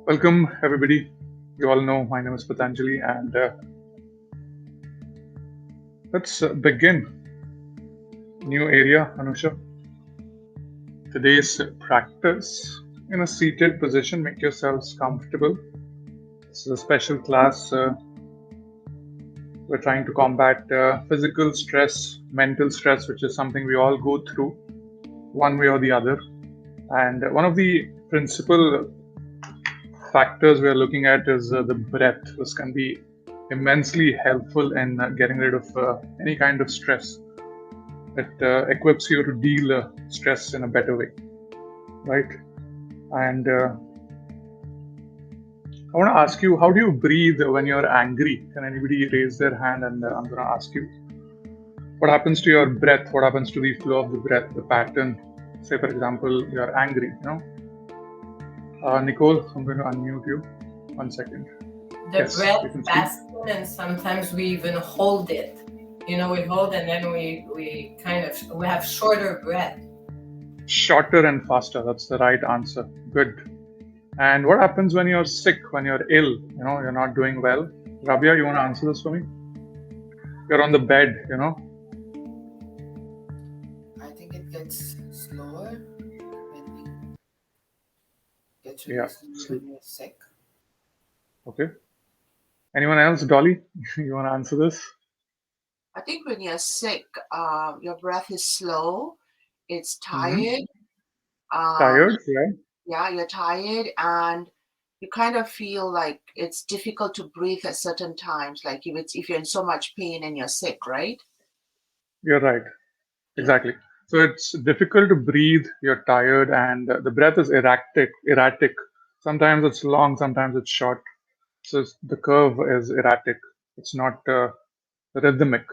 Welcome, everybody. You all know my name is Patanjali, and let's begin. New area, Anusha. Today's practice in a seated position. Make yourselves comfortable. This is a special class. We're trying to combat physical stress, mental stress, which is something we all go through one way or the other. And one of the principal factors we are looking at is the breath. This can be immensely helpful in getting rid of any kind of stress. It equips you to deal stress in a better way, right? And I want to ask you, how do you breathe when you're angry? Can anybody raise their hand? And I'm going to ask you, what happens to your breath? What happens to the flow of the breath, the pattern? Say, for example, you're angry, Nicole, I'm going to unmute you. 1 second. The Yes, breath you can speak. passes in, and sometimes we even hold it. We hold, and then we have shorter breath. Shorter and faster. That's the right answer. Good. And what happens when you're sick, when you're ill? You're not doing well. Rabia, you want to answer this for me? You're on the bed, I think it gets slower when we get Yeah. when we're sick. Okay. Anyone else? Dolly, you want to answer this? I think when you're sick, your breath is slow. It's Mhm. tired. Tired? Yeah. Yeah, you're tired, and you kind of feel like it's difficult to breathe at certain times. Like if you're in so much pain and you're sick, right? You're right. Exactly. So it's difficult to breathe. You're tired, and the breath is erratic. Erratic. Sometimes it's long. Sometimes it's short. So the curve is erratic. It's not rhythmic.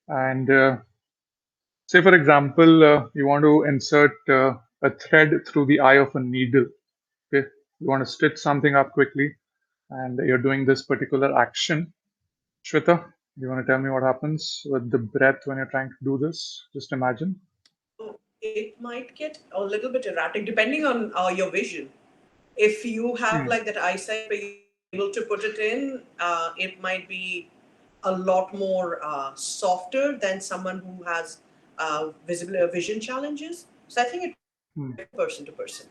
And say, for example, you want to insert a thread through the eye of a needle. Okay, you want to stitch something up quickly, and you're doing this particular action. Shweta, you want to tell me what happens with the breath when you're trying to do this? Just imagine. It might get a little bit erratic depending on your vision. If you have Hmm. like that eyesight where you're able to put it in, it might be a lot more softer than someone who has visible vision challenges. So I think it Hmm. person to person.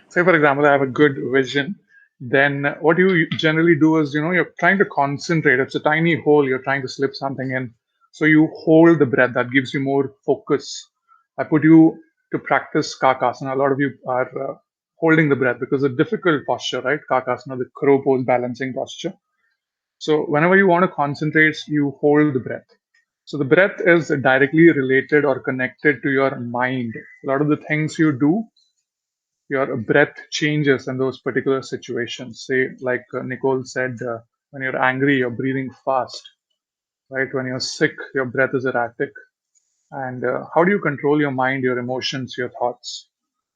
Say, for example, I have a good vision. Then what you generally do is, you're trying to concentrate. It's a tiny hole. You're trying to slip something in. So you hold the breath. That gives you more focus. I put you to practice kakasana. A lot of you are holding the breath because it's a difficult posture, right? Kakasana, the crow pose balancing posture. So whenever you want to concentrate, you hold the breath. So the breath is directly related or connected to your mind. A lot of the things you do, your breath changes in those particular situations. Say, like Nicole said, when you're angry, you're breathing fast, right? When you're sick, your breath is erratic. And how do you control your mind, your emotions, your thoughts?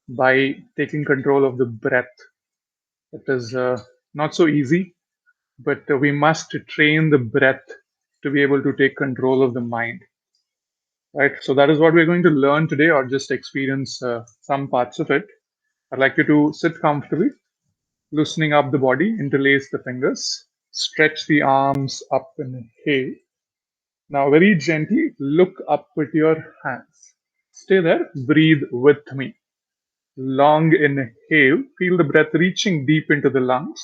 By taking control of the breath. It is not so easy, but we must train the breath to be able to take control of the mind, right? So that is what we're going to learn today, or just experience some parts of it. I'd like you to sit comfortably, loosening up the body, interlace the fingers, stretch the arms up, inhale. Now, very gently look up with your hands. Stay there, breathe with me. Long inhale, feel the breath reaching deep into the lungs.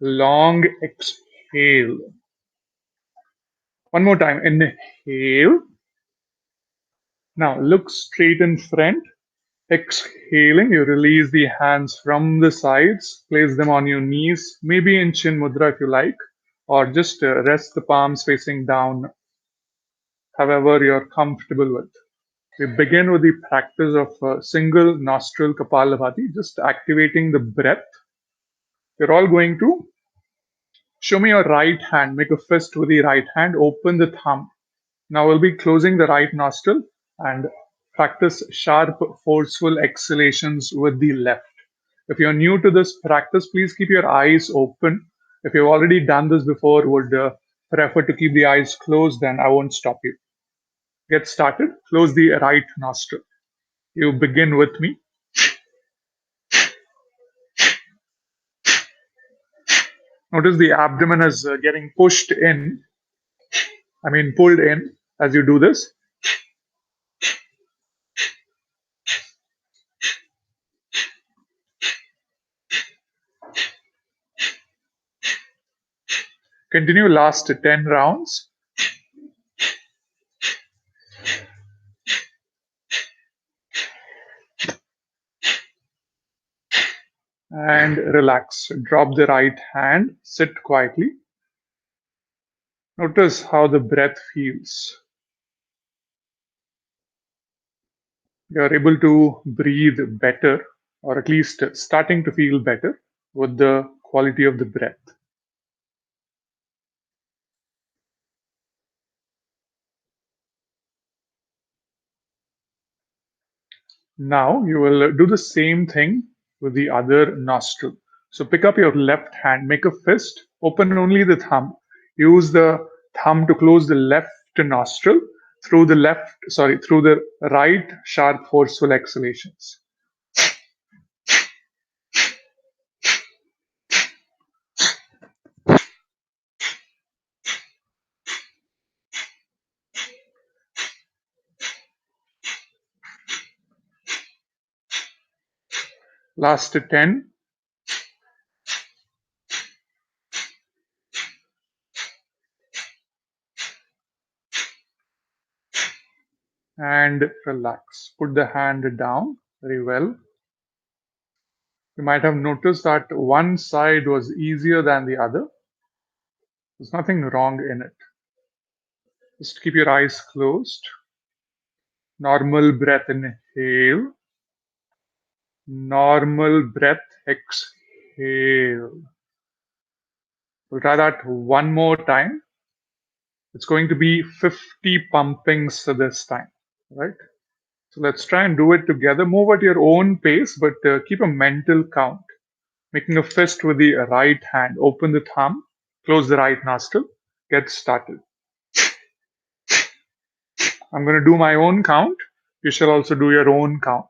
Long exhale. One more time, inhale. Now look straight in front. Exhaling, you release the hands from the sides, place them on your knees, maybe in chin mudra if you like, or just rest the palms facing down, however you're comfortable with. We begin with the practice of single nostril Kapalabhati, just activating the breath. You're all going to show me your right hand, make a fist with the right hand, open the thumb. Now we'll be closing the right nostril and practice sharp, forceful exhalations with the left. If you're new to this practice, please keep your eyes open. If you've already done this before, would prefer to keep the eyes closed, then I won't stop you. Get started. Close the right nostril. You begin with me. Notice the abdomen is getting pushed in, pulled in as you do this. Continue last 10 rounds. And relax. Drop the right hand, sit quietly. Notice how the breath feels. You're able to breathe better, or at least starting to feel better with the quality of the breath. Now you will do the same thing with the other nostril. So pick up your left hand, make a fist, open only the thumb. Use the thumb to close the left nostril through the right sharp forceful exhalations. Last 10. And relax. Put the hand down very well. You might have noticed that one side was easier than the other. There's nothing wrong in it. Just keep your eyes closed. Normal breath inhale. Normal breath exhale. We'll try that one more time. It's going to be 50 pumpings this time, right? So let's try and do it together. Move at your own pace, but keep a mental count. Making a fist with the right hand. Open the thumb, close the right nostril, get started. I'm going to do my own count. You shall also do your own count.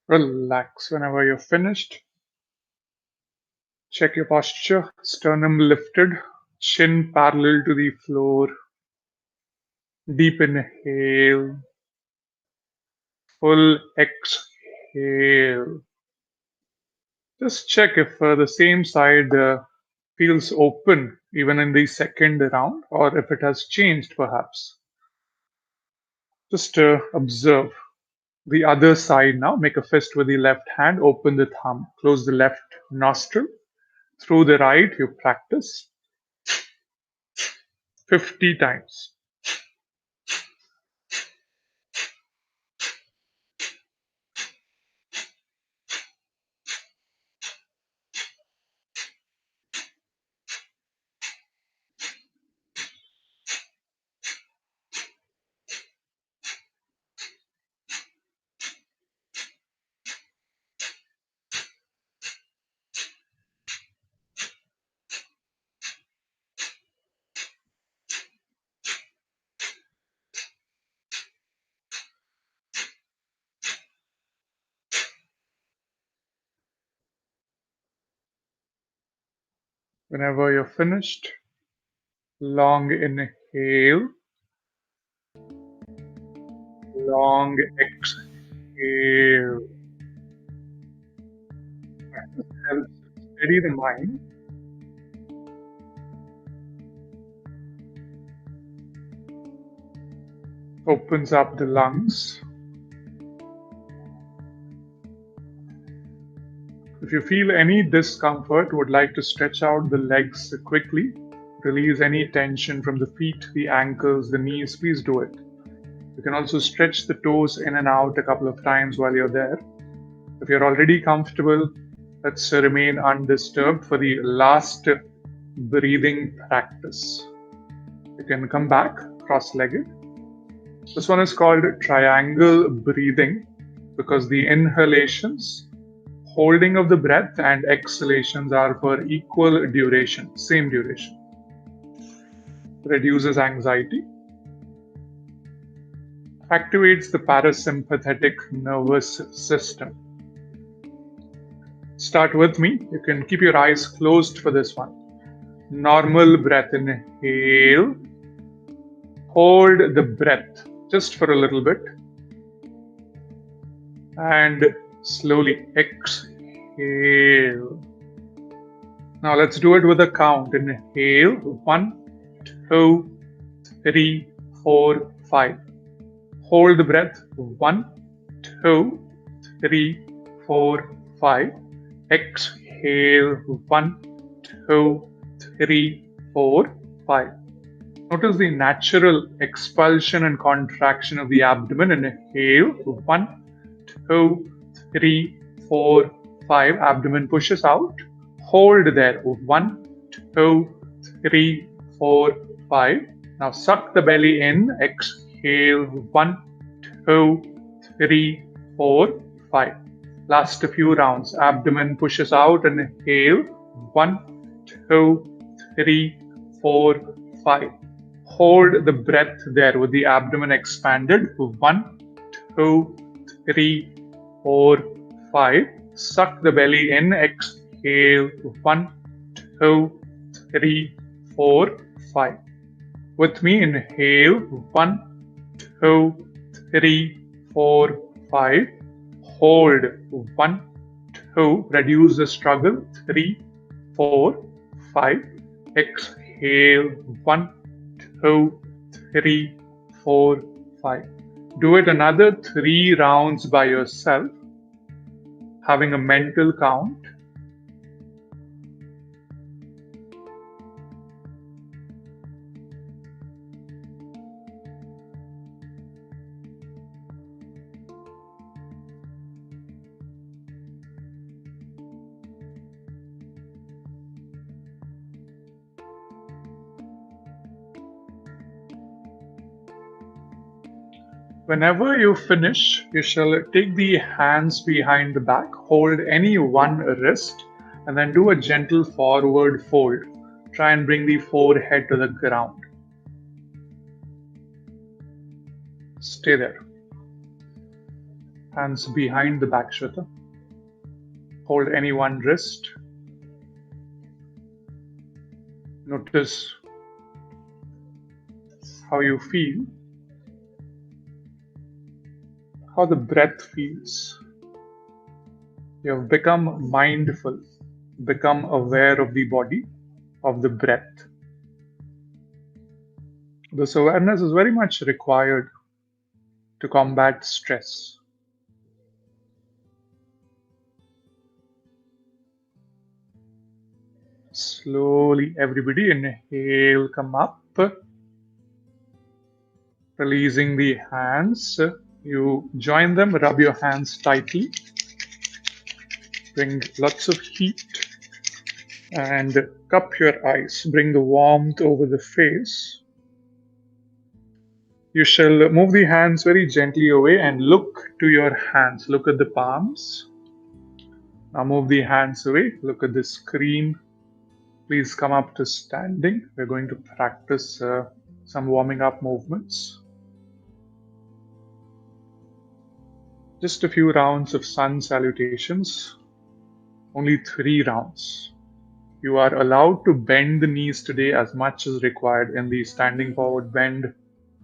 Relax whenever you're finished. Check your posture. Sternum lifted, chin parallel to the floor. Deep inhale. Full exhale. Just check if the same side feels open even in the second round, or if it has changed perhaps. Just observe the other side now. Make a fist with the left hand, open the thumb, close the left nostril. Through the right, you practice 50 times. Whenever you're finished, long inhale, long exhale. This helps steady the mind. Opens up the lungs. If you feel any discomfort, would like to stretch out the legs quickly, release any tension from the feet, the ankles, the knees, please do it. You can also stretch the toes in and out a couple of times while you're there. If you're already comfortable, let's remain undisturbed for the last breathing practice. You can come back cross-legged. This one is called triangle breathing because the inhalations, holding of the breath, and exhalations are for equal duration, same duration. Reduces anxiety, activates the parasympathetic nervous system. Start with me. You can keep your eyes closed for this one. Normal breath, inhale. Hold the breath just for a little bit. And slowly exhale. Now let's do it with a count. Inhale, 1, 2, 3, 4, 5. Hold the breath, 1, 2, 3, 4, 5. Exhale, 1, 2, 3, 4, 5. Notice the natural expulsion and contraction of the abdomen. Inhale, 1, 2, 3, 4, 5. Abdomen pushes out. Hold there, 1, 2, 3, 4, 5. Now suck the belly in. Exhale, 1, 2, 3, 4, 5. Last few rounds. Abdomen pushes out. Inhale, 1, 2, 3, 4, 5. Hold the breath there with the abdomen expanded. 1, 2, 3, 4, 5. Suck the belly in. Exhale. 1, 2, 3, 4, 5. With me, inhale. 1, 2, 3, 4, 5. Hold. 1, 2. Reduce the struggle. 3, 4, 5. Exhale. 1, 2, 3, 4, 5. Do it another 3 rounds by yourself, having a mental count. Whenever you finish, you shall take the hands behind the back, hold any one wrist, and then do a gentle forward fold. Try and bring the forehead to the ground. Stay there. Hands behind the back, Shvasa. Hold any one wrist. Notice how you feel, how the breath feels. You have become mindful, become aware of the body, of the breath. This awareness is very much required to combat stress. Slowly, everybody inhale, come up. Releasing the hands. You join them, rub your hands tightly. Bring lots of heat and cup your eyes. Bring the warmth over the face. You shall move the hands very gently away and look to your hands. Look at the palms. Now move the hands away. Look at the screen. Please come up to standing. We're going to practice some warming up movements. Just a few rounds of sun salutations. Only 3 rounds. You are allowed to bend the knees today as much as required in the standing forward bend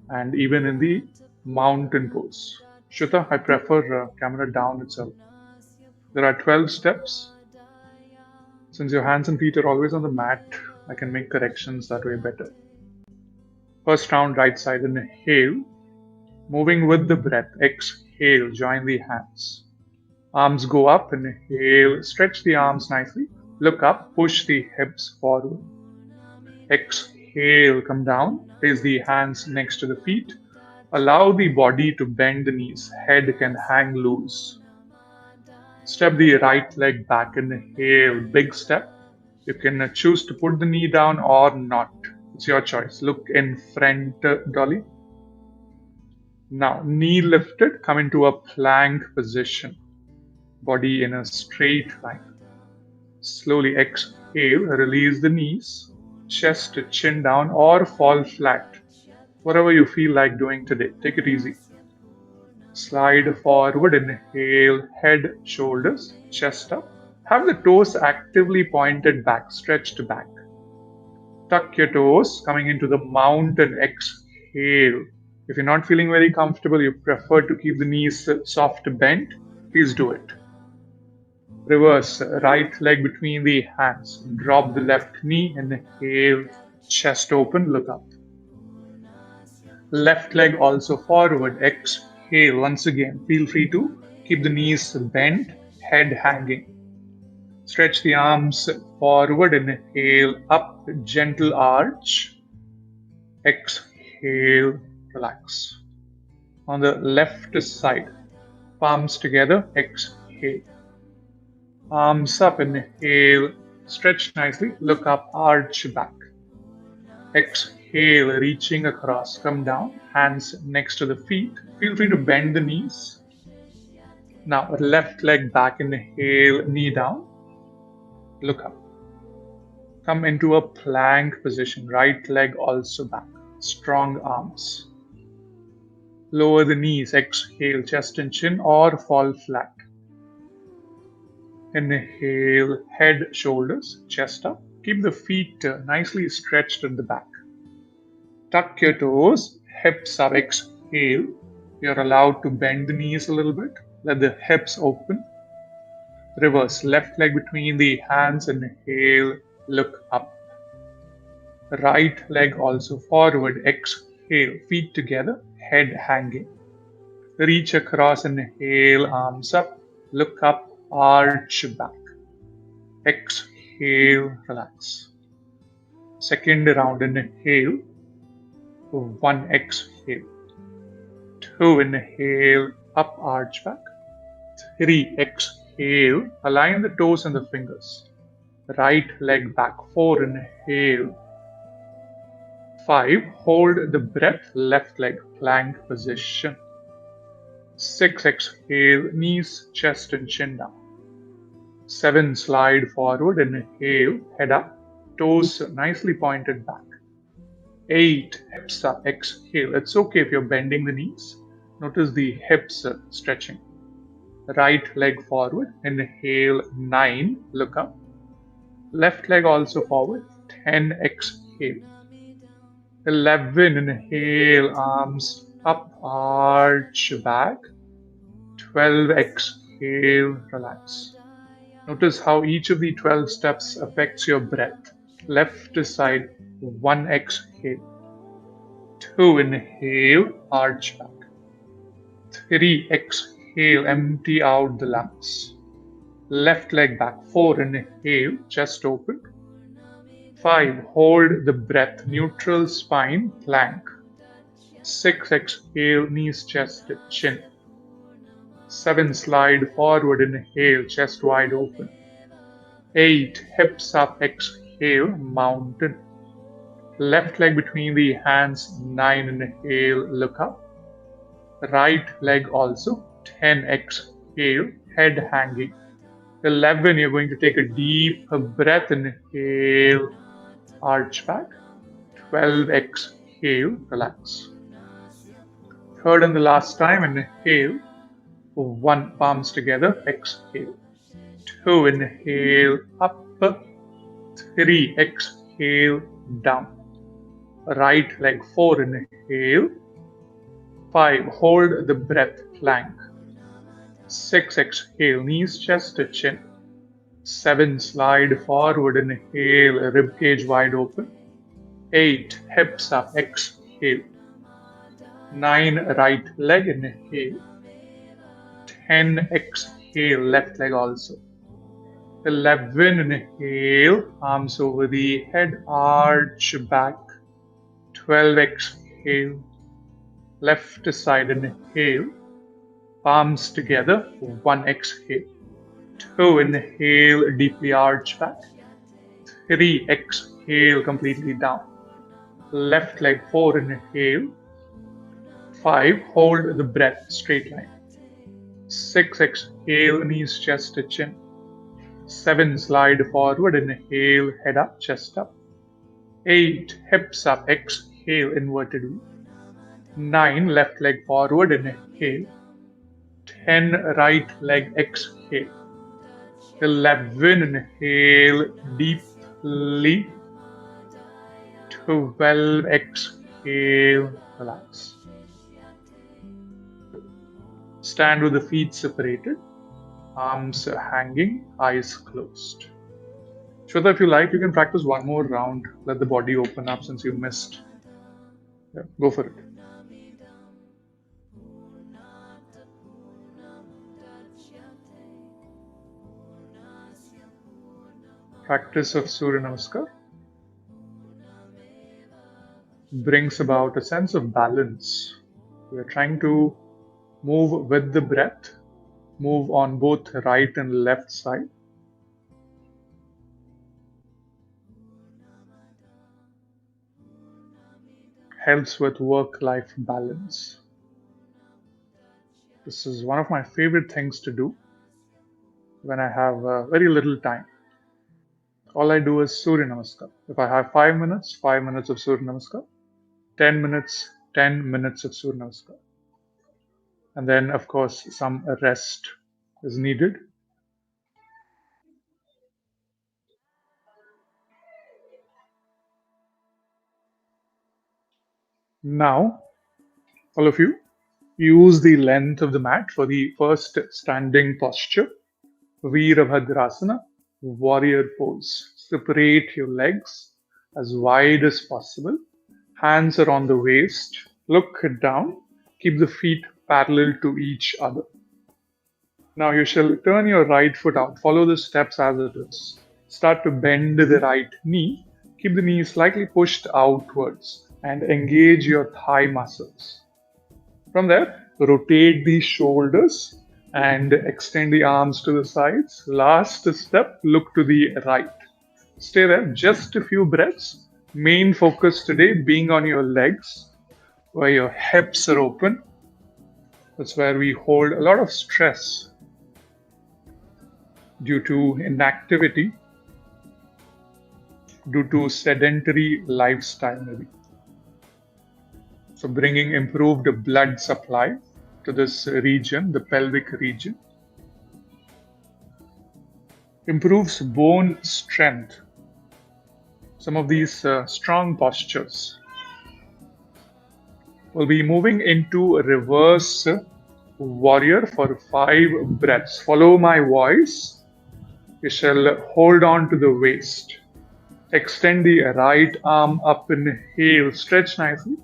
and even in the mountain pose. Shvasa, I prefer camera down itself. There are 12 steps. Since your hands and feet are always on the mat, I can make corrections that way better. First round, right side, inhale. Moving with the breath, exhale, join the hands. Arms go up, inhale, stretch the arms nicely. Look up, push the hips forward. Exhale, come down, place the hands next to the feet. Allow the body to bend the knees, head can hang loose. Step the right leg back, inhale, big step. You can choose to put the knee down or not. It's your choice. Look in front, dolly. Now, knee lifted, come into a plank position. Body in a straight line. Slowly exhale, release the knees, chest to chin down or fall flat. Whatever you feel like doing today, take it easy. Slide forward, inhale, head, shoulders, chest up. Have the toes actively pointed back, stretched back. Tuck your toes, coming into the mountain, exhale. If you're not feeling very comfortable, you prefer to keep the knees soft bent, please do it. Reverse, right leg between the hands. Drop the left knee, inhale, chest open, look up. Left leg also forward, exhale. Once again, feel free to keep the knees bent, head hanging. Stretch the arms forward, inhale, up, gentle arch. Exhale, relax. On the left side, palms together, exhale. Arms up, inhale, stretch nicely, look up, arch back. Exhale, reaching across, come down, hands next to the feet. Feel free to bend the knees. Now, left leg back, inhale, knee down, look up. Come into a plank position, right leg also back, strong arms. Lower the knees, exhale, chest and chin, or fall flat. Inhale, head, shoulders, chest up. Keep the feet nicely stretched at the back. Tuck your toes, hips up, exhale. You're allowed to bend the knees a little bit. Let the hips open. Reverse, left leg between the hands, inhale, look up. Right leg also forward, exhale, feet together, head hanging. Reach across, inhale, arms up, look up, arch back. Exhale, relax. Second round, inhale. One, exhale. Two, inhale, up, arch back. Three, exhale. Align the toes and the fingers. Right leg back. Four, inhale. Five, hold the breath. Left leg, plank position. Six, exhale. Knees, chest, and chin down. Seven, slide forward. Inhale, head up. Toes nicely pointed back. 8, hips up, exhale. It's okay if you're bending the knees. Notice the hips stretching. Right leg forward, inhale, 9, look up. Left leg also forward, 10, exhale. 11, inhale, arms up, arch back. 12, exhale, relax. Notice how each of the 12 steps affects your breath. Left side, 1, exhale. 2, inhale, arch back. 3, exhale, empty out the lungs. Left leg back. 4, inhale, chest open. 5, hold the breath, neutral spine, plank. 6, exhale, knees, chest, chin. 7, slide forward, inhale, chest wide open. 8, hips up, exhale, mountain. Left leg between the hands, 9, inhale, look up. Right leg also, 10, exhale, head hanging. 11, you're going to take a deep breath, inhale, arch back. 12, exhale, relax. Third and the last time, inhale. 1, palms together, exhale. 2, inhale, up. 3, exhale, down. Right leg, 4, inhale. 5, hold the breath, plank. 6, exhale, knees, chest, chin. 7, slide forward, inhale, ribcage wide open. 8, hips up, exhale. 9, right leg, inhale. 10, exhale, left leg also. 11, inhale, arms over the head, arch back. 12, exhale, left side, inhale, palms together, 1, exhale. 2, inhale, deeply arch back. 3, exhale completely down. Left leg, 4, inhale. 5, hold the breath, straight line. 6, exhale, knees, chest to chin. 7, slide forward, inhale, head up, chest up. 8, hips up, exhale, inverted V. 9, left leg forward, inhale. 10, right leg, exhale. 11, inhale, deeply. 12, exhale, relax. Stand with the feet separated, arms hanging, eyes closed. Shweta, if you like, you can practice one more round. Let the body open up since you missed. Yeah, go for it. Practice of Surya Namaskar brings about a sense of balance. We are trying to move with the breath, move on both right and left side. Helps with work-life balance. This is one of my favorite things to do when I have very little time. All I do is Surya Namaskar. If I have 5 minutes, 5 minutes of Surya Namaskar. 10 minutes, 10 minutes of Surya Namaskar. And then, of course, some rest is needed. Now, all of you, use the length of the mat for the first standing posture, Virabhadrasana, warrior pose. Separate your legs as wide as possible. Hands are on the waist. Look down. Keep the feet parallel to each other. Now you shall turn your right foot out. Follow the steps as it is. Start to bend the right knee. Keep the knee slightly pushed outwards and engage your thigh muscles. From there, rotate the shoulders and extend the arms to the sides. Last step, look to the right. Stay there just a few breaths. Main focus today being on your legs, where your hips are open. That's where we hold a lot of stress due to inactivity, due to sedentary lifestyle maybe. So bringing improved blood supply to this region, the pelvic region, improves bone strength. Some of these strong postures. We'll be moving into a reverse warrior for 5 breaths. Follow my voice. You shall hold on to the waist. Extend the right arm up, inhale, stretch nicely.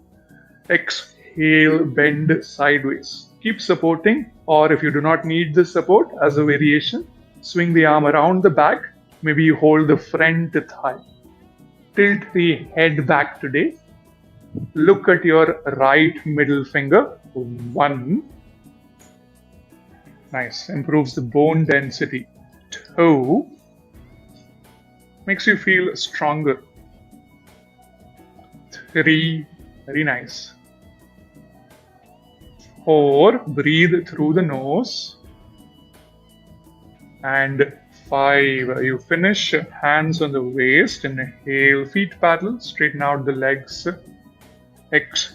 Exhale, bend sideways. Keep supporting, or if you do not need this support, as a variation, swing the arm around the back. Maybe you hold the front thigh. Tilt the head back today. Look at your right middle finger. 1. Nice. Improves the bone density. 2. Makes you feel stronger. 3. Very nice. 4. Breathe through the nose. And 5. You finish, hands on the waist. Inhale, feet parallel. Straighten out the legs. Exhale.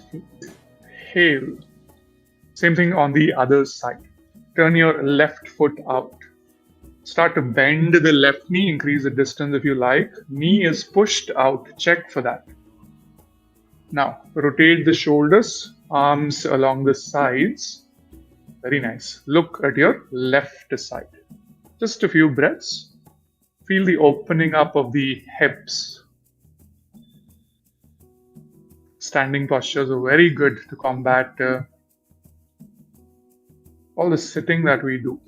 Same thing on the other side. Turn your left foot out. Start to bend the left knee. Increase the distance if you like. Knee is pushed out. Check for that. Now, rotate the shoulders, arms along the sides. Very nice. Look at your left side. Just a few breaths. Feel the opening up of the hips. Standing postures are very good to combat all the sitting that we do.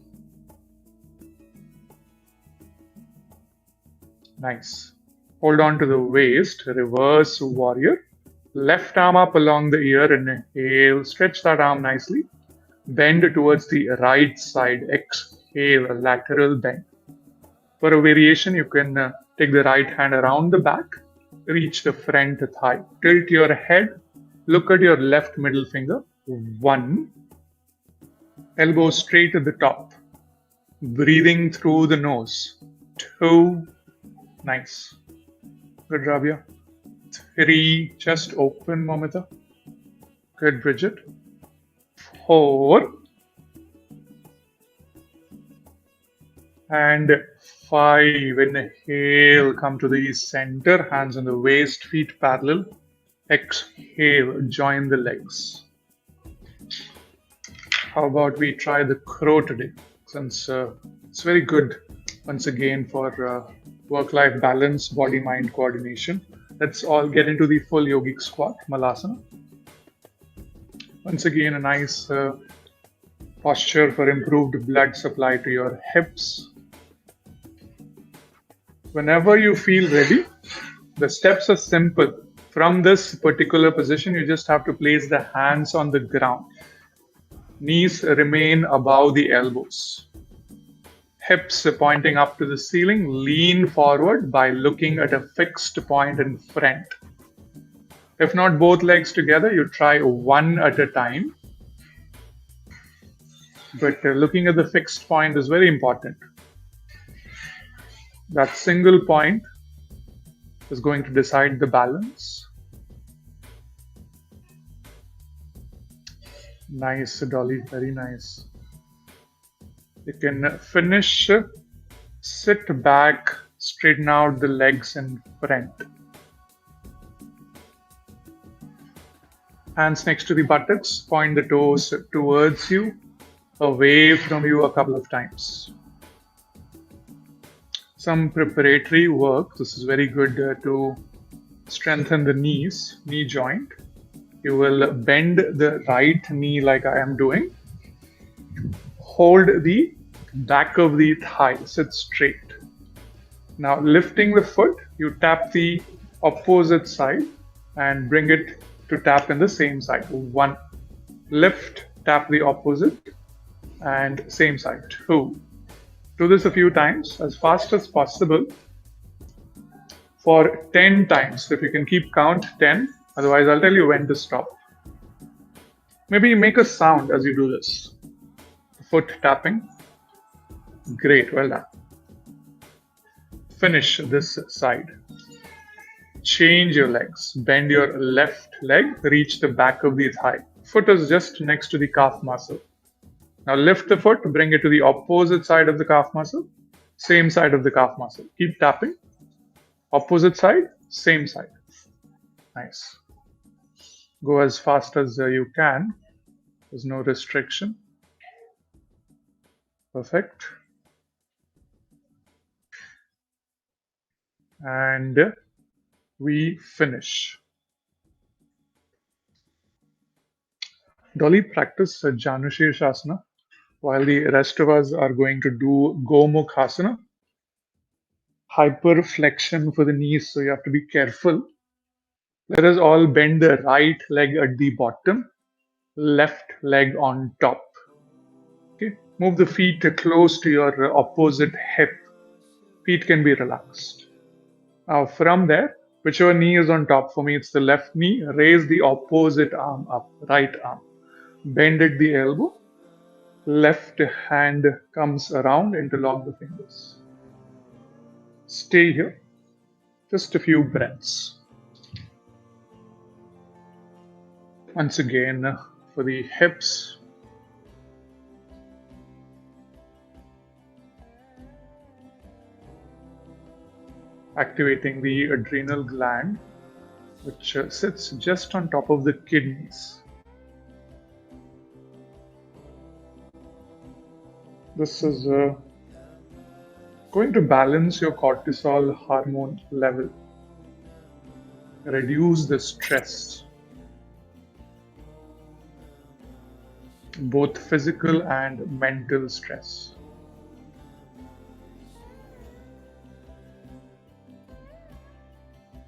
Nice. Hold on to the waist, reverse warrior. Left arm up along the ear, inhale, stretch that arm nicely. Bend towards the right side, exhale. exhale, a lateral bend. For a variation, you can take the right hand around the back, reach the front thigh, tilt your head, look at your left middle finger. 1, elbow straight at the top, breathing through the nose. 2, nice. Good, Rabia. 3, chest open, Momita. Good, Bridget. 4, and 5. Inhale, come to the center, hands on the waist, feet parallel. Exhale, join the legs. How about we try the crow today, since it's very good once again for work-life balance, body-mind coordination. Let's all get into the full yogic squat, Malasana. Once again, a nice posture for improved blood supply to your hips. Whenever you feel ready, the steps are simple. From this particular position, you just have to place the hands on the ground. Knees remain above the elbows. Hips pointing up to the ceiling. Lean forward by looking at a fixed point in front. If not both legs together, you try one at a time. But looking at the fixed point is very important. That single point is going to decide the balance. Nice, Dolly, very nice. You can finish, sit back, straighten out the legs in front. Hands next to the buttocks, point the toes towards you, away from you a couple of times. Some preparatory work. This is very good to strengthen the knees, knee joint. You will bend the right knee like I am doing. Hold the back of the thigh, sit straight. Now lifting the foot, you tap the opposite side and bring it to tap in the same side. 1, lift, tap the opposite and same side. 2. Do this a few times as fast as possible for 10 times. If you can keep count, 10. Otherwise, I'll tell you when to stop. Maybe make a sound as you do this. Foot tapping. Great, well done. Finish this side. Change your legs. Bend your left leg, reach the back of the thigh. Foot is just next to the calf muscle. Now lift the foot, bring it to the opposite side of the calf muscle, same side of the calf muscle. Keep tapping. Opposite side, same side. Nice. Go as fast as you can. There's no restriction. Perfect. And we finish. Dolly, practice Janushirshasana while the rest of us are going to do Gomukhasana. Hyperflexion for the knees, so you have to be careful. Let us all bend the right leg at the bottom, left leg on top. Okay. Move the feet close to your opposite hip. Feet can be relaxed. Now from there, whichever knee is on top, for me it's the left knee, raise the opposite arm up, right arm. Bend at the elbow. Left hand comes around, interlock the fingers. Stay here. Just a few breaths. Once again, for the hips. Activating the adrenal gland, which sits just on top of the kidneys. This is going to balance your cortisol hormone level, reduce the stress, both physical and mental stress.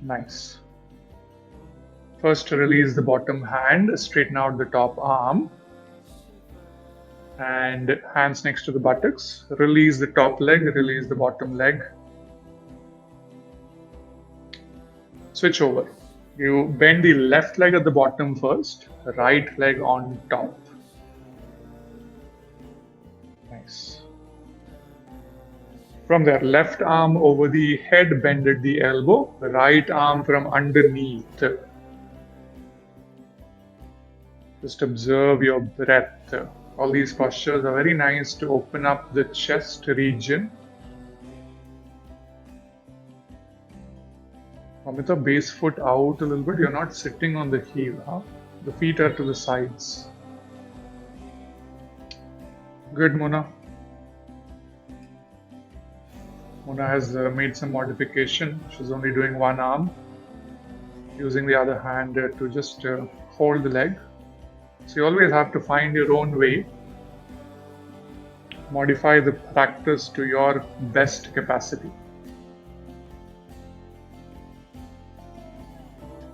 Nice. First, release the bottom hand, straighten out the top arm. And hands next to the buttocks. Release the top leg, release the bottom leg. Switch over. You bend the left leg at the bottom first, right leg on top. Nice. From there, left arm over the head, bend at the elbow, right arm from underneath. Just observe your breath. All these postures are very nice to open up the chest region. Amita, base foot out a little bit. You're not sitting on the heel, huh? The feet are to the sides. Good, Mona. Mona has made some modification. She's only doing one arm, using the other hand to just hold the leg. So you always have to find your own way. Modify the practice to your best capacity.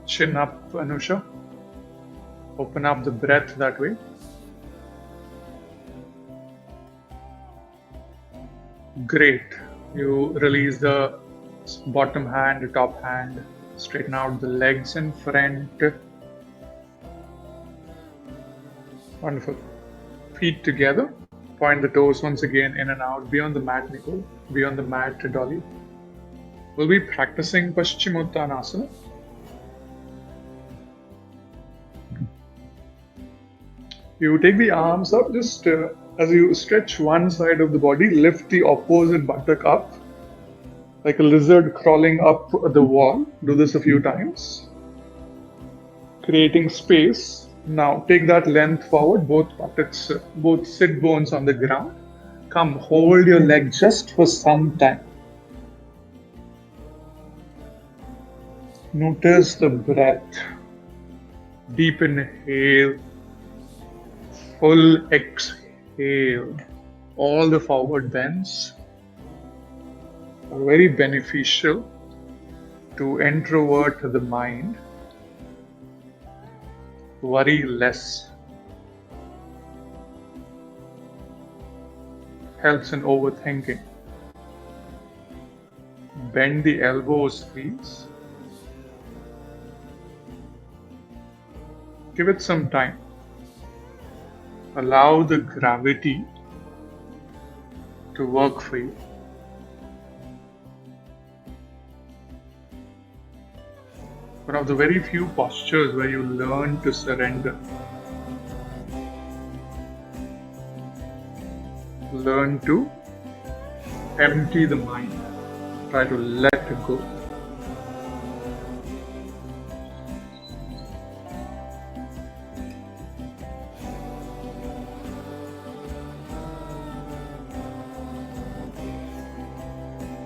Chin up, Anusha. Open up the breath that way. Great. You release the bottom hand, the top hand. Straighten out the legs in front. Wonderful. Feet together. Point the toes once again in and out. Be on the mat, Nicole. Be on the mat, Dolly. We'll be practicing Paschimottanasana. You take the arms up, just as you stretch one side of the body, lift the opposite buttock up, like a lizard crawling up the wall. Do this a few times, creating space. Now take that length forward, both buttocks, both sit bones on the ground. Come, hold your leg just for some time. Notice the breath. Deep inhale. Full exhale. All the forward bends are very beneficial to introvert the mind. Worry less. Helps in overthinking. Bend the elbows, please. Give it some time. Allow the gravity to work for you. One of the very few postures where you learn to surrender. Learn to empty the mind. Try to let it go.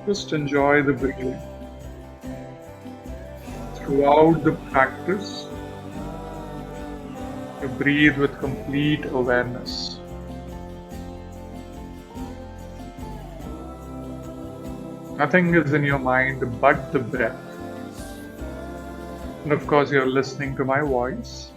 Just enjoy the breathing. Throughout the practice, you breathe with complete awareness. Nothing is in your mind but the breath. And of course, you're listening to my voice.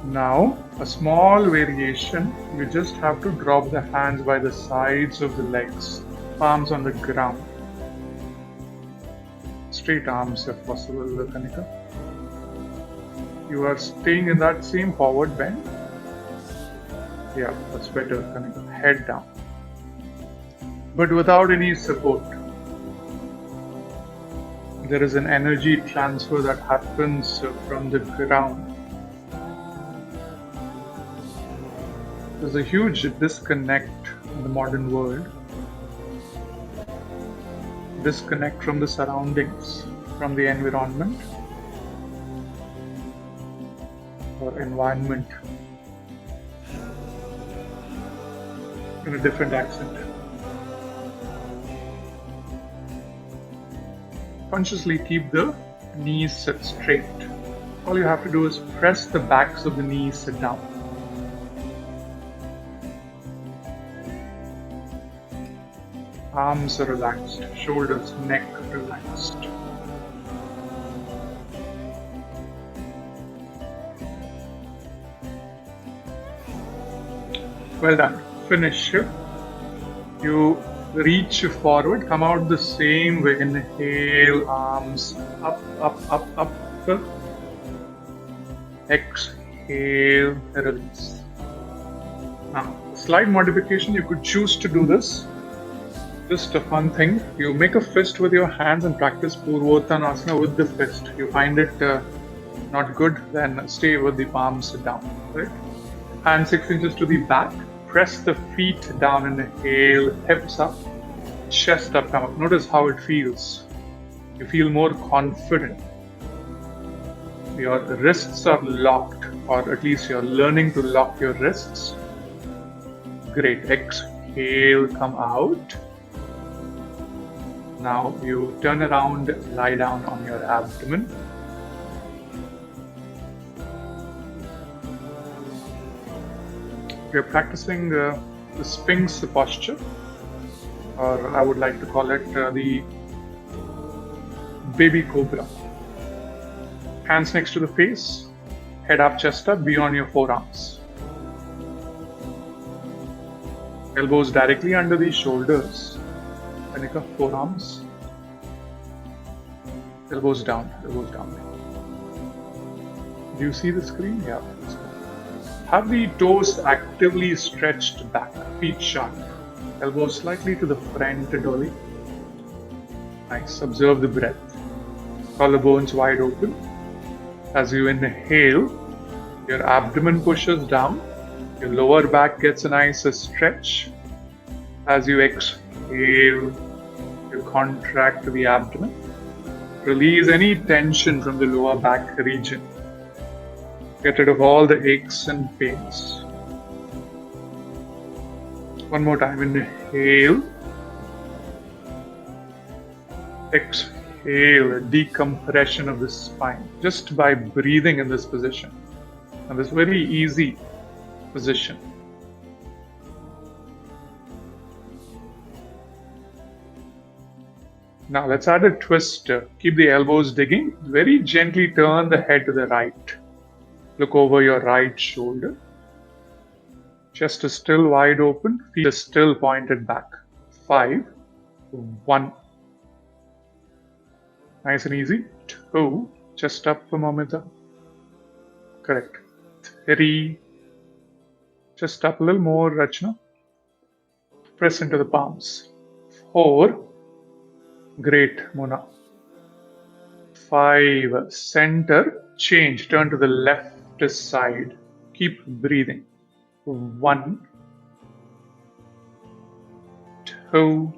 Now, a small variation, you just have to drop the hands by the sides of the legs, palms on the ground. Straight arms if possible, Kanika. You are staying in that same forward bend. Yeah, that's better, Kanika. Head down. But without any support. There is an energy transfer that happens from the ground. There's a huge disconnect in the modern world. Disconnect from the surroundings, from the environment or environment in a different accent. Consciously keep the knees set straight. All you have to do is press the backs of the knees down. Arms are relaxed, shoulders, neck relaxed. Well done. Finish. You reach forward, come out the same way. Inhale, arms up, up, up, up. Exhale, release. Now, slight modification, you could choose to do this. Just a fun thing, you make a fist with your hands and practice Purvottanasana with the fist. You find it not good, then stay with the palms down. Right? Hands 6 inches to the back. Press the feet down. Inhale, hips up, chest up, come up. Notice how it feels. You feel more confident. Your wrists are locked, or at least you're learning to lock your wrists. Great. Exhale, come out. Now you turn around, lie down on your abdomen. We're practicing the Sphinx posture, or I would like to call it the baby cobra. Hands next to the face, head up, chest up, beyond your forearms. Elbows directly under the shoulders. Anika, forearms. Elbows down, elbows down. Do you see the screen? Yeah. Have the toes actively stretched back, feet sharp. Elbows slightly to the front, dolly. Nice. Observe the breath. Collarbones wide open. As you inhale, your abdomen pushes down. Your lower back gets a nice stretch. As you exhale, you contract the abdomen. Release any tension from the lower back region. Get rid of all the aches and pains. One more time. Inhale. Exhale. Decompression of the spine just by breathing in this position. And this very easy position. Now let's add a twist. Keep the elbows digging. Very gently turn the head to the right. Look over your right shoulder. Chest is still wide open. Feet is still pointed back. 5, 1. Nice and easy. 2. Chest up for Mamita. Correct. 3. Chest up a little more, Rachna. Press into the palms. 4. Great, Mona. 5. Center. Change. Turn to the left side. Keep breathing. 1, 2.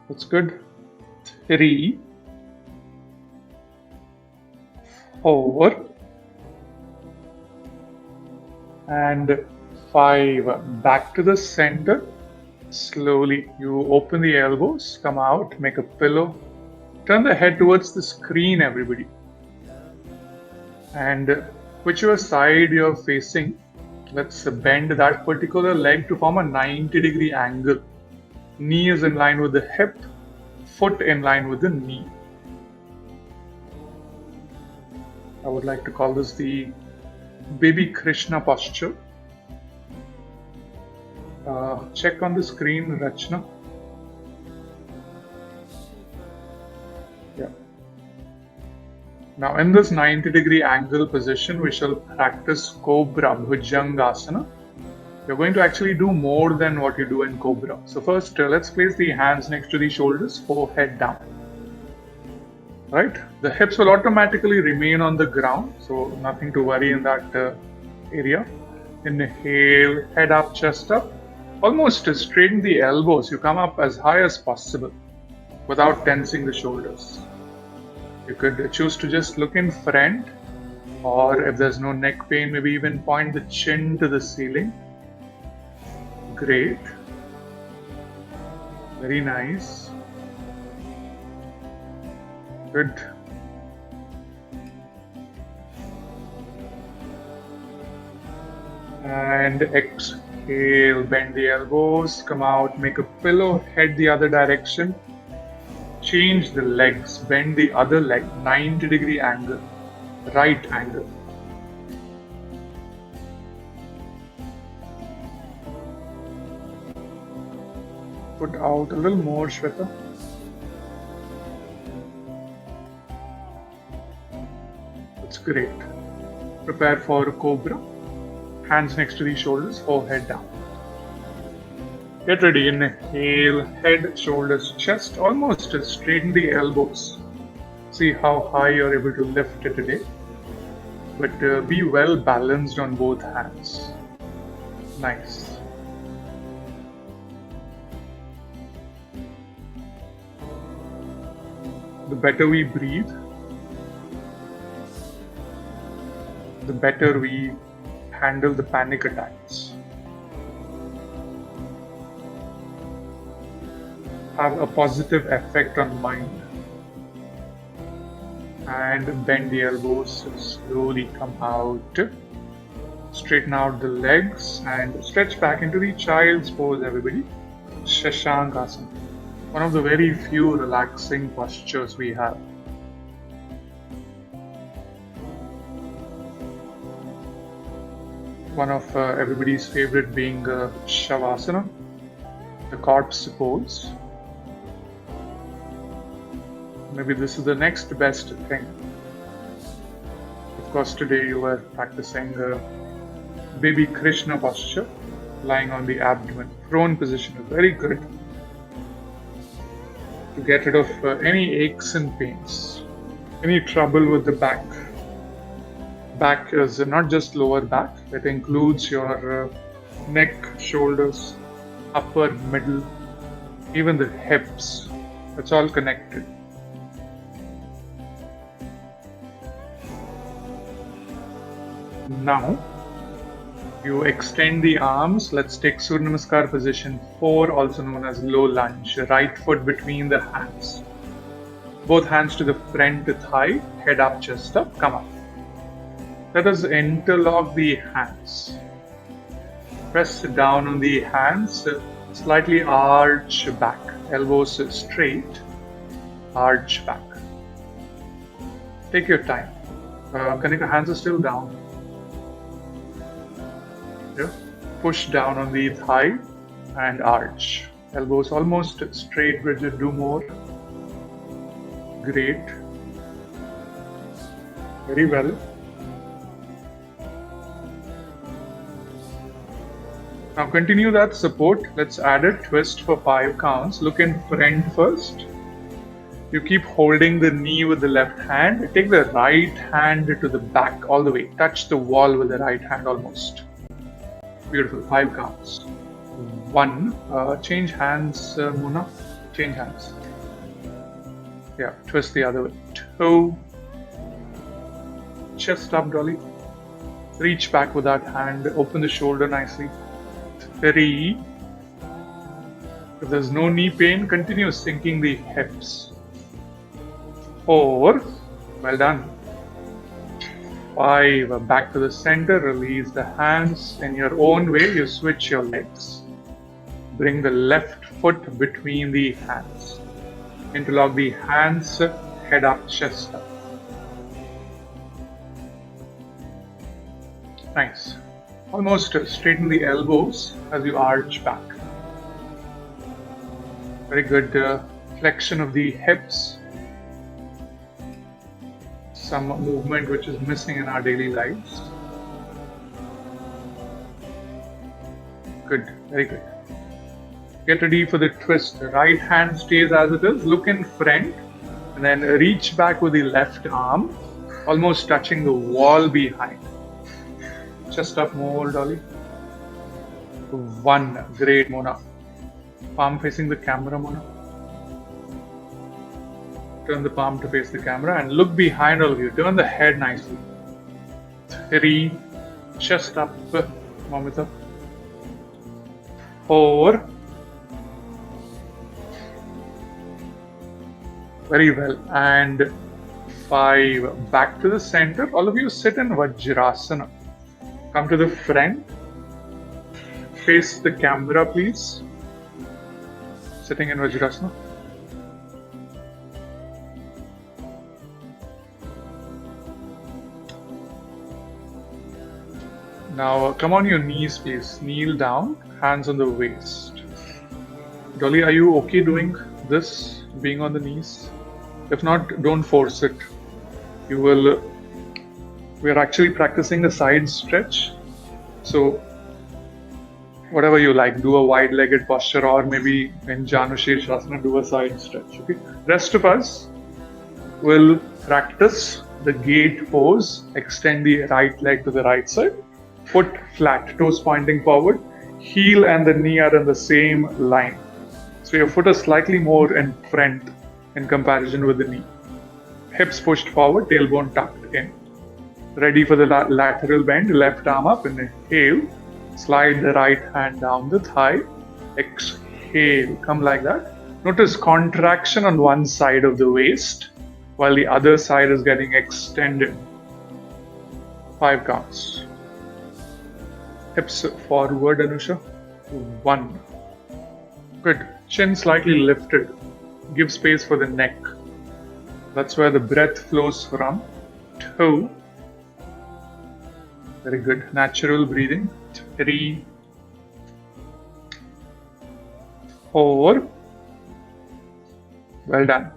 That's good. 3, 4, and 5. Back to the center. Slowly, you open the elbows, come out, make a pillow. Turn the head towards the screen, everybody. And whichever side you're facing, let's bend that particular leg to form a 90-degree angle. Knee is in line with the hip, foot in line with the knee. I would like to call this the baby Krishna posture. Check on the screen, Rachna. Yeah. Now in this 90-degree angle position, we shall practice Cobra, Bhujangasana. You're going to actually do more than what you do in Cobra. So first, let's place the hands next to the shoulders, forehead down. Right? The hips will automatically remain on the ground, so nothing to worry in that area. Inhale, head up, chest up. Almost straighten the elbows. You come up as high as possible without tensing the shoulders. You could choose to just look in front, or if there's no neck pain, maybe even point the chin to the ceiling. Great. Very nice. Good. And exhale. Inhale, bend the elbows, come out, make a pillow, head the other direction. Change the legs, bend the other leg, 90-degree angle, right angle. Put out a little more, Shveta. That's great. Prepare for a cobra. Hands next to the shoulders, forehead down. Get ready. Inhale, head, shoulders, chest, almost straighten the elbows. See how high you're able to lift it today. But be well balanced on both hands. Nice. The better we breathe, the better we handle the panic attacks. Have a positive effect on mind. And bend the elbows, slowly come out. Straighten out the legs and stretch back into the child's pose, everybody. Shashankasana. One of the very few relaxing postures we have. One of everybody's favorite being Shavasana, the corpse pose. Maybe this is the next best thing. Of course, today you were practicing baby Krishna posture, lying on the abdomen. Prone position is very good to get rid of any aches and pains, any trouble with the back. Back is not just lower back, it includes your neck, shoulders, upper, middle, even the hips. It's all connected. Now, you extend the arms. Let's take Surya Namaskar position 4, also known as low lunge. Right foot between the hands. Both hands to the front thigh, head up, chest up, come up. Let us interlock the hands. Press down on the hands, slightly arch back. Elbows straight, arch back. Take your time. Kanika, hands are still down. Yeah. Push down on the thigh and arch. Elbows almost straight, Bridget. Do more. Great. Very well. Now continue that support. Let's add a twist for 5 counts. Look in front first. You keep holding the knee with the left hand. Take the right hand to the back all the way. Touch the wall with the right hand almost. Beautiful. 5 counts. 1. Change hands, Mona. Change hands. Yeah, twist the other way. 2. Chest up, Dolly. Reach back with that hand. Open the shoulder nicely. 3. If there's no knee pain, continue sinking the hips. 4. Well done. 5. Back to the center. Release the hands. In your own way, you switch your legs. Bring the left foot between the hands. Interlock the hands. Head up, chest up. Nice. Almost straighten the elbows as you arch back. Very good flexion of the hips. Some movement which is missing in our daily lives. Good, very good. Get ready for the twist. The right hand stays as it is. Look in front and then reach back with the left arm, almost touching the wall behind. Chest up more, Dolly. 1. Great, Mona. Palm facing the camera, Mona. Turn the palm to face the camera and look behind all of you. Turn the head nicely. 3. Chest up, Mamita. 4. Very well. And 5. Back to the center. All of you sit in Vajrasana. Come to the front. face the camera, please. Sitting in Vajrasana. Now come on your knees, please. Kneel down, hands on the waist. Dolly, are you okay doing this, being on the knees? If not, don't force it. You will. We're actually practicing a side stretch. So whatever you like, do a wide-legged posture, or maybe in Janushirshasana, do a side stretch. Okay. Rest of us will practice the gate pose. Extend the right leg to the right side. Foot flat, toes pointing forward. Heel and the knee are in the same line. So your foot is slightly more in front in comparison with the knee. Hips pushed forward, tailbone tucked in. Ready for the lateral bend, left arm up, inhale. Slide the right hand down the thigh. Exhale, come like that. Notice contraction on one side of the waist while the other side is getting extended. 5 counts. Hips forward, Anusha. 1. Good. Chin slightly lifted. Give space for the neck. That's where the breath flows from. 2. Very good. Natural breathing. 3. 4. Well done.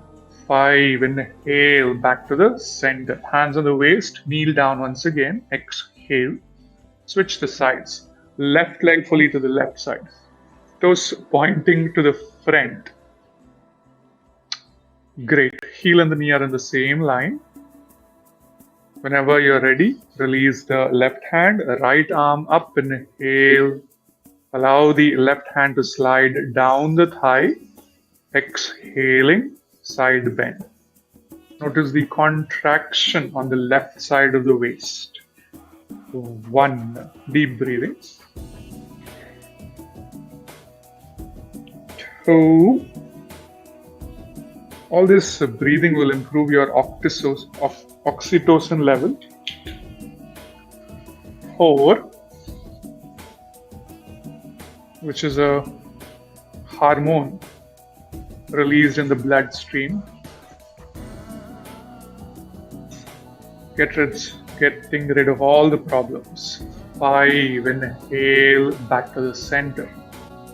5. Inhale. Back to the center. Hands on the waist. Kneel down once again. Exhale. Switch the sides. Left leg fully to the left side. Toes pointing to the front. Great. Heel and the knee are in the same line. Whenever you're ready, release the left hand, right arm up, inhale. Allow the left hand to slide down the thigh. Exhaling, side bend. Notice the contraction on the left side of the waist. 1. Deep breathing. 2. All this breathing will improve your oxytocin level. 4, which is a hormone released in the bloodstream. Getting rid of all the problems. 5. Inhale, back to the center.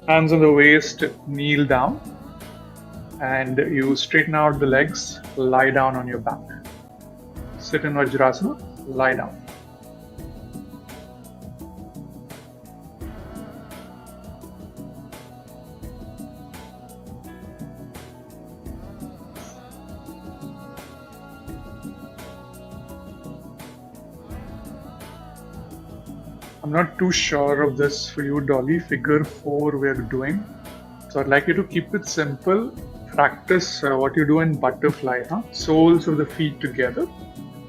Hands on the waist, kneel down. And you straighten out the legs, lie down on your back. Sit in Vajrasana, lie down. I'm not too sure of this for you, Dolly. Figure 4 we're doing. So I'd like you to keep it simple. Practice what you do in butterfly, soles of the feet together.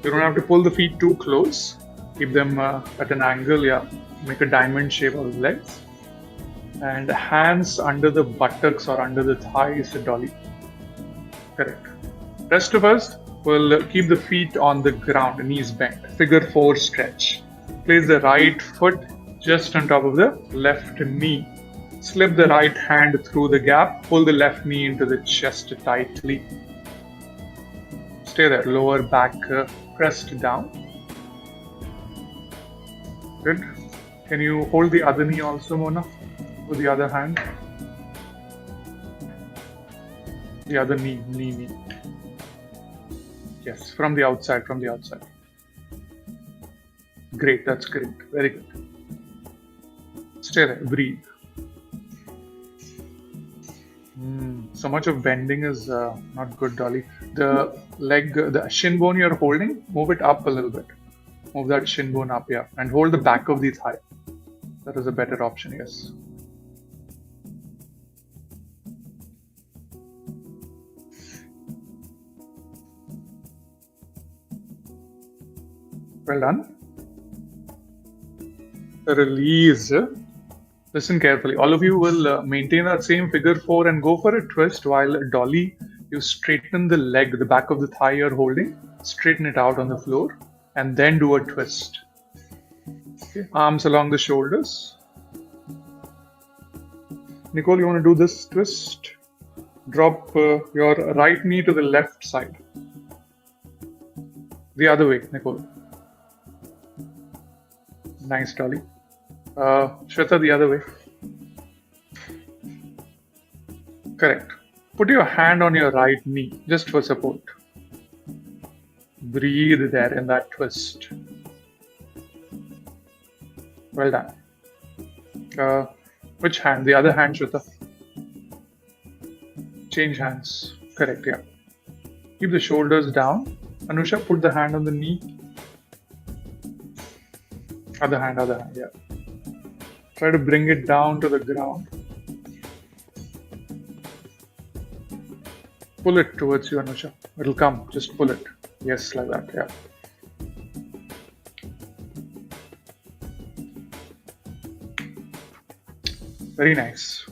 You don't have to pull the feet too close. Keep them at an angle, make a diamond shape of the legs. And hands under the buttocks or under the thighs, Dolly. Correct. Rest of us will keep the feet on the ground, knees bent. Figure 4 stretch. Place the right foot just on top of the left knee. Slip the right hand through the gap, pull the left knee into the chest tightly. Stay there, lower back pressed down. Good. Can you hold the other knee also, Mona? With the other hand. The other knee. Yes, from the outside. Great, that's great. Very good. Stay there, breathe. So much of bending is not good, Dolly. The leg, the shin bone you're holding, move it up a little bit. Move that shin bone up, and hold the back of the thigh. That is a better option, yes. Well done. Release. Listen carefully. All of you will maintain that same figure 4 and go for a twist, while Dolly, you straighten the leg, the back of the thigh you're holding, straighten it out on the floor, and then do a twist. Okay. Arms along the shoulders. Nicole, you want to do this twist? Drop your right knee to the left side. The other way, Nicole. Nice, Dolly. Shweta, the other way. Correct. Put your hand on your right knee, just for support. Breathe there in that twist. Well done. Which hand? The other hand, Shweta. Change hands. Correct, yeah. Keep the shoulders down. Anusha, put the hand on the knee. Other hand, yeah. Try to bring it down to the ground. Pull it towards you, Anusha. It'll come. Just pull it. Yes, like that, yeah. Very nice.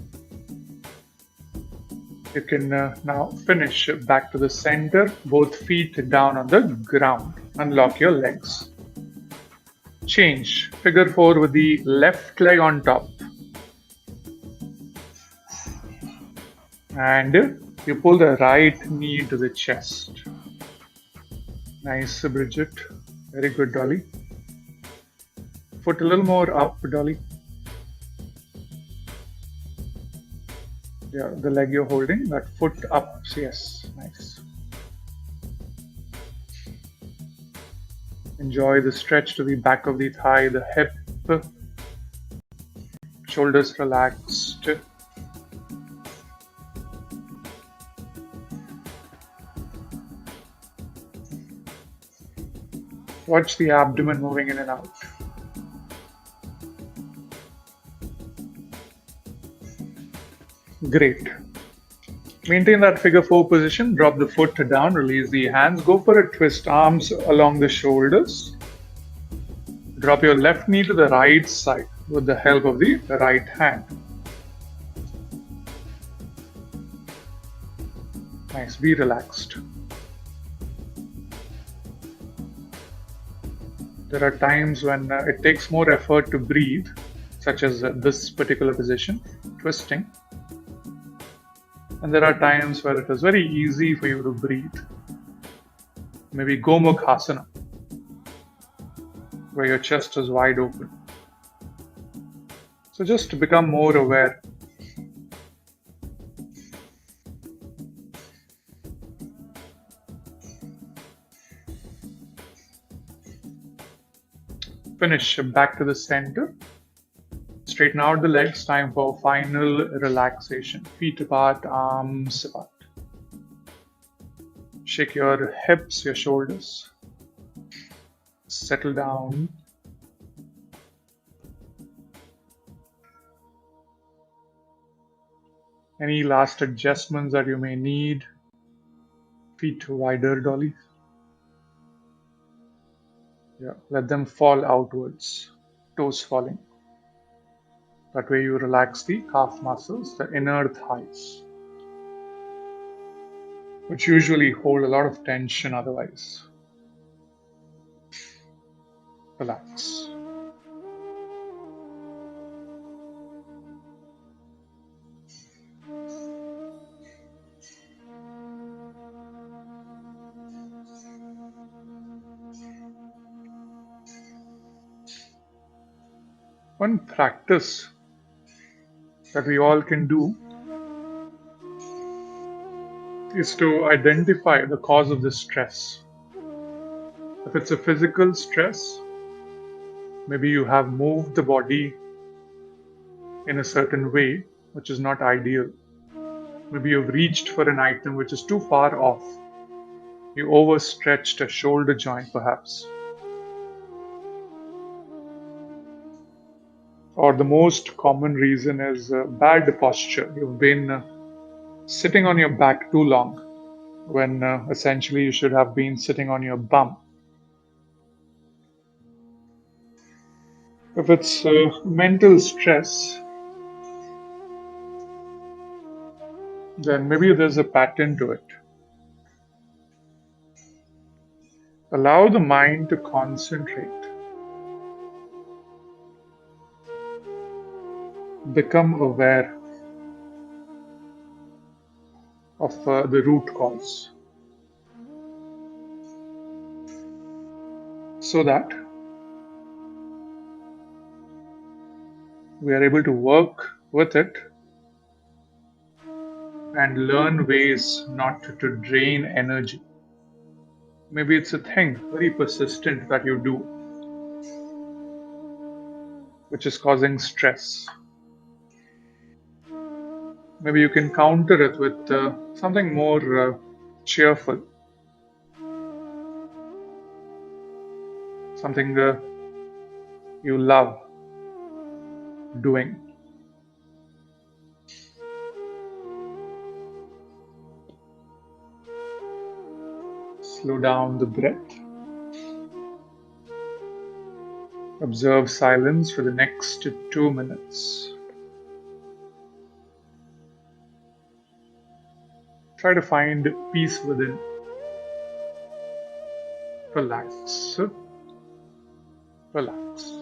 You can now finish back to the center, both feet down on the ground. Unlock your legs. Change. Figure 4 with the left leg on top. And you pull the right knee into the chest. Nice, Bridget. Very good, Dolly. Foot a little more up, Dolly. Yeah, the leg you're holding, that foot up. Yes, nice. Enjoy the stretch to the back of the thigh, the hip. Shoulders relaxed. Watch the abdomen moving in and out. Great. Maintain that figure 4 position. Drop the foot down. Release the hands. Go for a twist. Arms along the shoulders. Drop your left knee to the right side with the help of the right hand. Nice. Be relaxed. There are times when it takes more effort to breathe, such as this particular position, twisting. And there are times where it is very easy for you to breathe. Maybe Gomukhasana, where your chest is wide open. So just to become more aware. Finish back to the center. Straighten out the legs. Time for final relaxation. Feet apart, arms apart. Shake your hips, your shoulders. Settle down. Any last adjustments that you may need? Feet wider, Dolly. Yeah, let them fall outwards, toes falling. That way you relax the calf muscles, the inner thighs, which usually hold a lot of tension otherwise. Relax. One practice that we all can do is to identify the cause of the stress. If it's a physical stress, maybe you have moved the body in a certain way, which is not ideal. Maybe you've reached for an item which is too far off. You overstretched a shoulder joint, perhaps. Or the most common reason is bad posture. You've been sitting on your back too long when essentially you should have been sitting on your bum. If it's mental stress, then maybe there's a pattern to it. Allow the mind to concentrate. Become aware of the root cause, so that we are able to work with it and learn ways not to drain energy. Maybe it's a thing very persistent that you do, which is causing stress. Maybe you can counter it with something more cheerful, something you love doing. Slow down the breath. Observe silence for the next 2 minutes. Try to find peace within. Relax. Relax.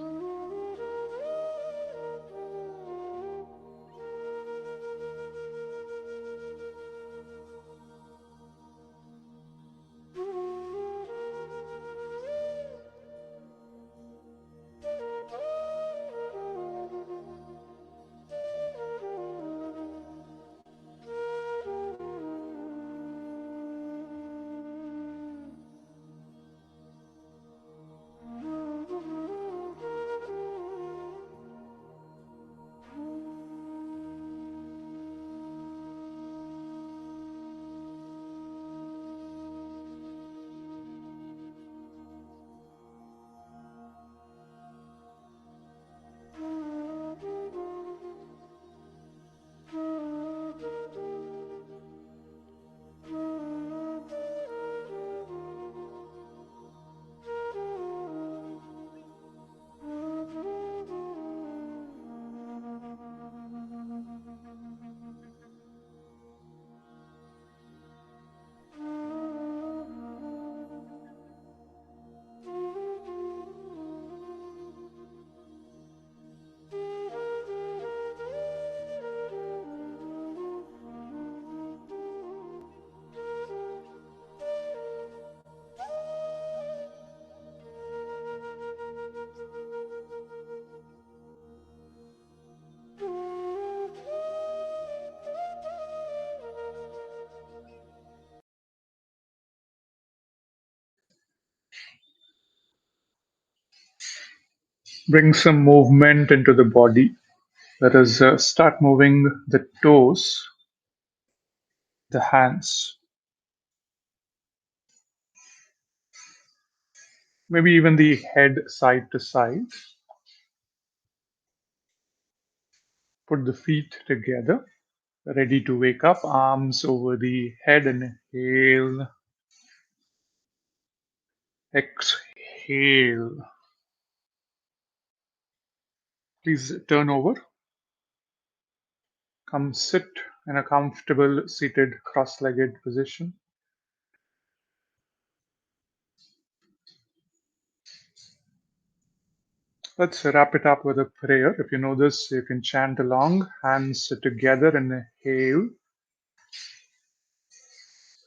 Bring some movement into the body. Let us start moving the toes, the hands, maybe even the head side to side. Put the feet together, ready to wake up, arms over the head. Inhale, exhale. Please turn over. Come sit in a comfortable seated cross-legged position. Let's wrap it up with a prayer. If you know this, you can chant along. Hands together. Inhale.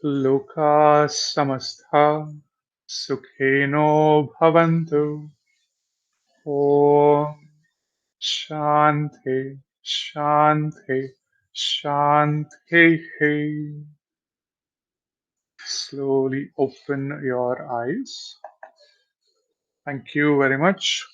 Loka samastha sukheno bhavantu. Om Shanti Shanti Shanti. Slowly open your eyes. Thank you very much.